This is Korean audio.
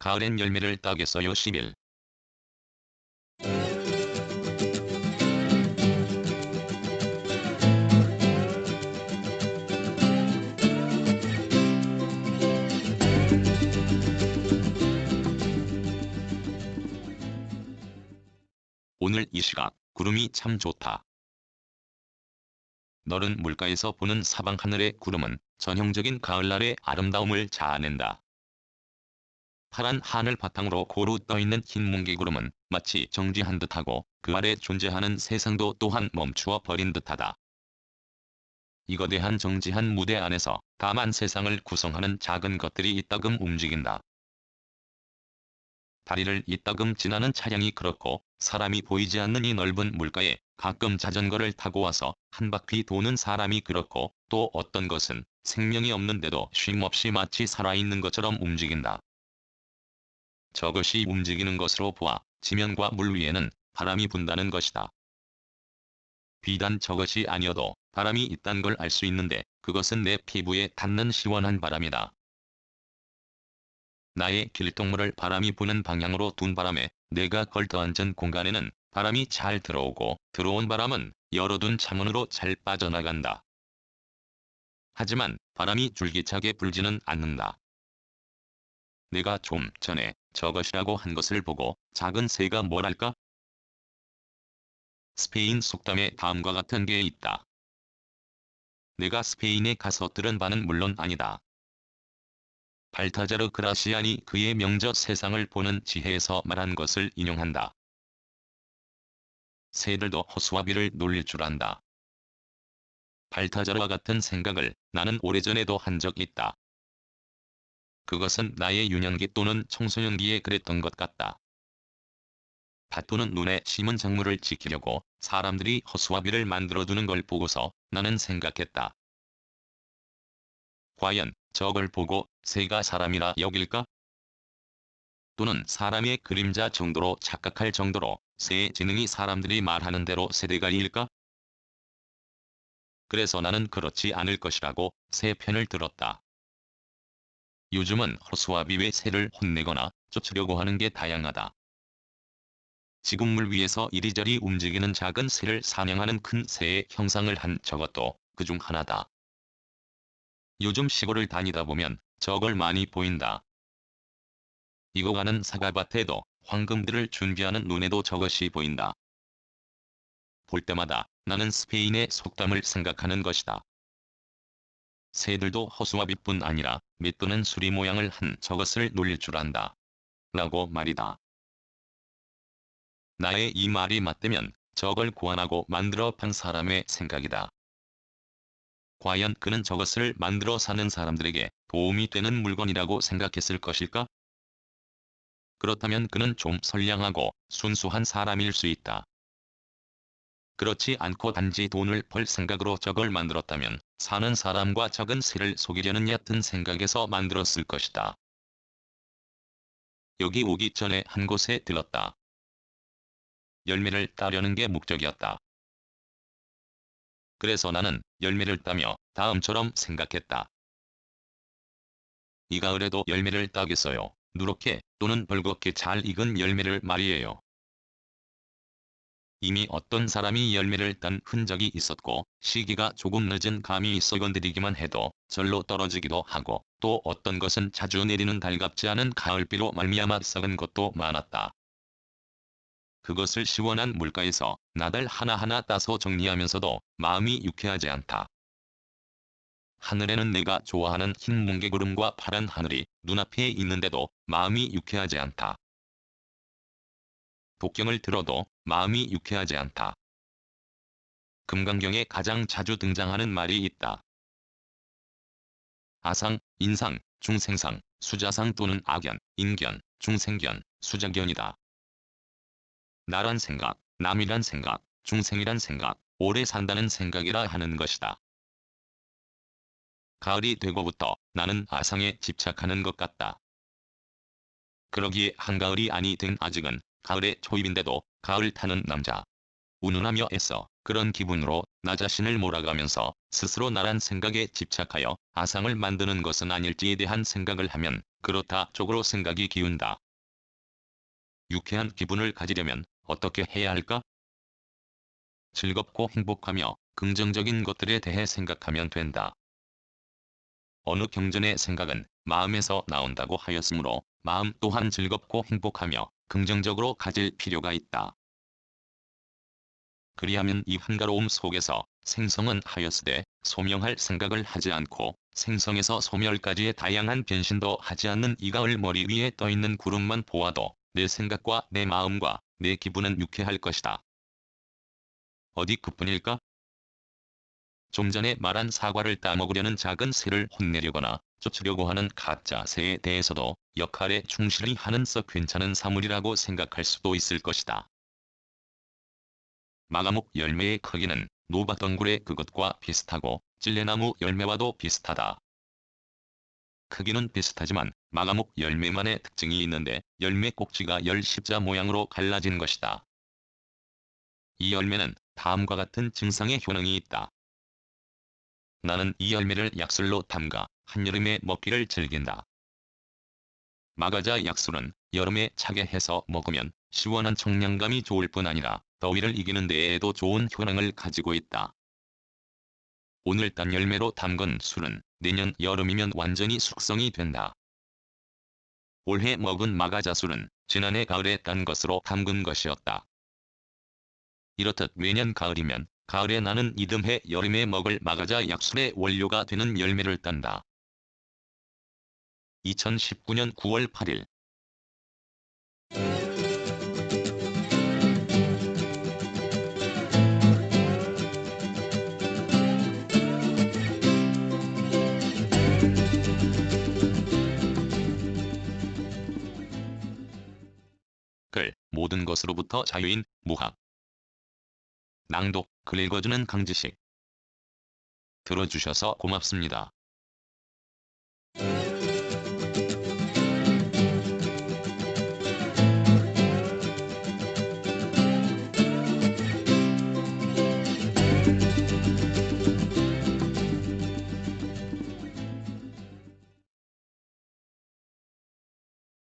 가을엔 열매를 따겠어요. 10일. 오늘 이 시각 구름이 참 좋다. 너른 물가에서 보는 사방 하늘의 구름은 전형적인 가을날의 아름다움을 자아낸다. 파란 하늘 바탕으로 고루 떠있는 흰 뭉게구름은 마치 정지한 듯하고 그 아래 존재하는 세상도 또한 멈추어 버린 듯하다. 이 거대한 정지한 무대 안에서 다만 세상을 구성하는 작은 것들이 이따금 움직인다. 다리를 이따금 지나는 차량이 그렇고, 사람이 보이지 않는 이 넓은 물가에 가끔 자전거를 타고 와서 한 바퀴 도는 사람이 그렇고, 또 어떤 것은 생명이 없는데도 쉼없이 마치 살아있는 것처럼 움직인다. 저것이 움직이는 것으로 보아 지면과 물 위에는 바람이 분다는 것이다. 비단 저것이 아니어도 바람이 있단 걸 알 수 있는데, 그것은 내 피부에 닿는 시원한 바람이다. 나의 길동무를 바람이 부는 방향으로 둔 바람에 내가 걸터앉은 공간에는 바람이 잘 들어오고, 들어온 바람은 열어둔 창문으로 잘 빠져나간다. 하지만 바람이 줄기차게 불지는 않는다. 내가 좀 전에 저것이라고 한 것을 보고 작은 새가 뭐랄까? 스페인 속담에 다음과 같은 게 있다. 내가 스페인에 가서 들은 바는 물론 아니다. 발타자르 그라시안이 그의 명저 세상을 보는 지혜에서 말한 것을 인용한다. 새들도 허수아비를 놀릴 줄 안다. 발타자르와 같은 생각을 나는 오래전에도 한 적 있다. 그것은 나의 유년기 또는 청소년기에 그랬던 것 같다. 밭도는 눈에 심은 작물을 지키려고 사람들이 허수아비를 만들어두는 걸 보고서 나는 생각했다. 과연 저걸 보고 새가 사람이라 여길까? 또는 사람의 그림자 정도로 착각할 정도로 새의 지능이 사람들이 말하는 대로 세대가리일까? 그래서 나는 그렇지 않을 것이라고 새 편을 들었다. 요즘은 허수아비 외 새를 혼내거나 쫓으려고 하는 게 다양하다. 지금 물 위에서 이리저리 움직이는 작은 새를 사냥하는 큰 새의 형상을 한 저것도 그중 하나다. 요즘 시골을 다니다 보면 저걸 많이 보인다. 익어가는 사과밭에도 황금들을 준비하는 눈에도 저것이 보인다. 볼 때마다 나는 스페인의 속담을 생각하는 것이다. 새들도 허수아비뿐 아니라 맷도는 수리 모양을 한 저것을 놀릴 줄 안다. 라고 말이다. 나의 이 말이 맞다면 저걸 고안하고 만들어 판 사람의 생각이다. 과연 그는 저것을 만들어 사는 사람들에게 도움이 되는 물건이라고 생각했을 것일까? 그렇다면 그는 좀 선량하고 순수한 사람일 수 있다. 그렇지 않고 단지 돈을 벌 생각으로 저걸 만들었다면 사는 사람과 작은 새를 속이려는 얕은 생각에서 만들었을 것이다. 여기 오기 전에 한 곳에 들렀다. 열매를 따려는 게 목적이었다. 그래서 나는 열매를 따며 다음처럼 생각했다. 이 가을에도 열매를 따겠어요. 누렇게 또는 벌겋게 잘 익은 열매를 말이에요. 이미 어떤 사람이 열매를 딴 흔적이 있었고, 시기가 조금 늦은 감이 있어 건드리기만 해도 절로 떨어지기도 하고, 또 어떤 것은 자주 내리는 달갑지 않은 가을비로 말미암아 썩은 것도 많았다. 그것을 시원한 물가에서 나들 하나하나 따서 정리하면서도 마음이 유쾌하지 않다. 하늘에는 내가 좋아하는 흰 뭉게구름과 파란 하늘이 눈앞에 있는데도 마음이 유쾌하지 않다. 독경을 들어도 마음이 유쾌하지 않다. 금강경에 가장 자주 등장하는 말이 있다. 아상, 인상, 중생상, 수자상 또는 악연, 인견, 중생견, 수자견이다. 나란 생각, 남이란 생각, 중생이란 생각, 오래 산다는 생각이라 하는 것이다. 가을이 되고부터 나는 아상에 집착하는 것 같다. 그러기에 한가을이 아니 된 아직은 가을의 초입인데도 가을 타는 남자. 운운하며 애써 그런 기분으로 나 자신을 몰아가면서 스스로 나란 생각에 집착하여 아상을 만드는 것은 아닐지에 대한 생각을 하면 그렇다 쪽으로 생각이 기운다. 유쾌한 기분을 가지려면 어떻게 해야 할까? 즐겁고 행복하며 긍정적인 것들에 대해 생각하면 된다. 어느 경전의 생각은 마음에서 나온다고 하였으므로 마음 또한 즐겁고 행복하며 긍정적으로 가질 필요가 있다. 그리하면 이 한가로움 속에서 생성은 하였으되 소명할 생각을 하지 않고 생성에서 소멸까지의 다양한 변신도 하지 않는 이 가을 머리 위에 떠있는 구름만 보아도 내 생각과 내 마음과 내 기분은 유쾌할 것이다. 어디 그뿐일까? 좀 전에 말한 사과를 따먹으려는 작은 새를 혼내려거나 쫓으려고 하는 가짜 새에 대해서도 역할에 충실히 하는 썩 괜찮은 사물이라고 생각할 수도 있을 것이다. 마가목 열매의 크기는 노밭덩굴의 그것과 비슷하고 찔레나무 열매와도 비슷하다. 크기는 비슷하지만 마가목 열매만의 특징이 있는데 열매 꼭지가 열 십자 모양으로 갈라진 것이다. 이 열매는 다음과 같은 증상의 효능이 있다. 나는 이 열매를 약술로 담가 한여름에 먹기를 즐긴다. 마가자 약술은 여름에 차게 해서 먹으면 시원한 청량감이 좋을 뿐 아니라 더위를 이기는 데에도 좋은 효능을 가지고 있다. 오늘 딴 열매로 담근 술은 내년 여름이면 완전히 숙성이 된다. 올해 먹은 마가자술은 지난해 가을에 딴 것으로 담근 것이었다. 이렇듯 매년 가을이면 가을에 나는 이듬해 여름에 먹을 마가자 약술의 원료가 되는 열매를 딴다. 2019년 9월 8일 글 모든 것으로부터 자유인 무학 낭독 글 읽어주는 강지식 들어주셔서 고맙습니다.